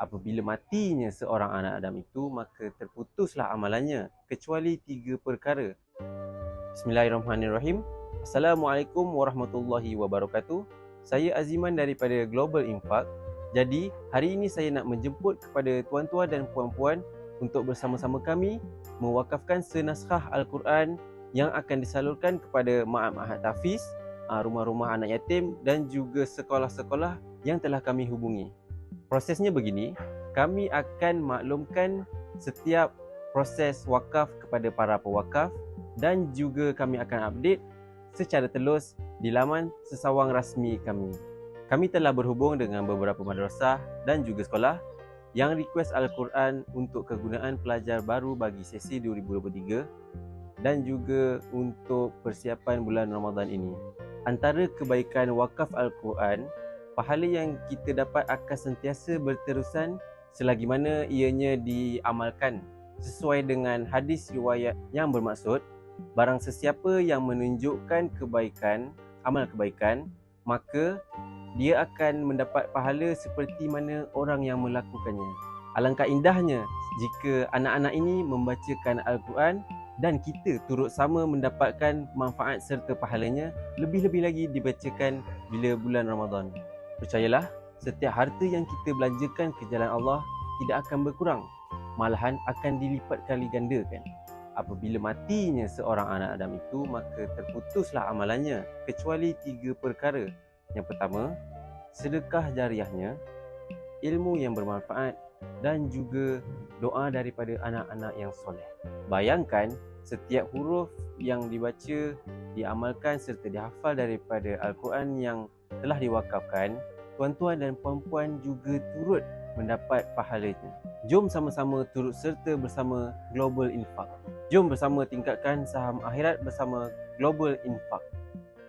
Apabila matinya seorang anak Adam itu, maka terputuslah amalannya, kecuali 3 perkara. Bismillahirrahmanirrahim. Assalamualaikum warahmatullahi wabarakatuh. Saya Aziman daripada Global Infaq. Jadi, hari ini saya nak menjemput kepada tuan-tuan dan puan-puan untuk bersama-sama kami mewakafkan senaskah Al-Quran yang akan disalurkan kepada Ma'had Tahfiz, rumah-rumah anak yatim dan juga sekolah-sekolah yang telah kami hubungi. Prosesnya begini, kami akan maklumkan setiap proses wakaf kepada para pewakaf dan juga kami akan update secara telus di laman sesawang rasmi kami. Kami telah berhubung dengan beberapa madrasah dan juga sekolah yang request Al-Quran untuk kegunaan pelajar baru bagi sesi 2023 dan juga untuk persiapan bulan Ramadan ini. Antara kebaikan wakaf Al-Quran, pahala yang kita dapat akan sentiasa berterusan selagi mana ianya diamalkan sesuai dengan hadis riwayat yang bermaksud, barang sesiapa yang menunjukkan kebaikan, amal kebaikan, maka dia akan mendapat pahala seperti mana orang yang melakukannya. Alangkah indahnya jika anak-anak ini membacakan Al-Quran dan kita turut sama mendapatkan manfaat serta pahalanya, lebih-lebih lagi dibacakan bila bulan Ramadan. Percayalah, setiap harta yang kita belanjakan ke jalan Allah tidak akan berkurang, malahan akan dilipat kali gandakan. Apabila matinya seorang anak Adam itu, maka terputuslah amalannya, kecuali 3 perkara. Yang pertama, sedekah jariahnya, ilmu yang bermanfaat dan juga doa daripada anak-anak yang soleh. Bayangkan, setiap huruf yang dibaca, diamalkan serta dihafal daripada Al-Quran yang telah diwakafkan, tuan-tuan dan puan-puan juga turut mendapat pahalanya. Jom sama-sama turut serta bersama Global Infaq. Jom bersama tingkatkan saham akhirat bersama Global Infaq.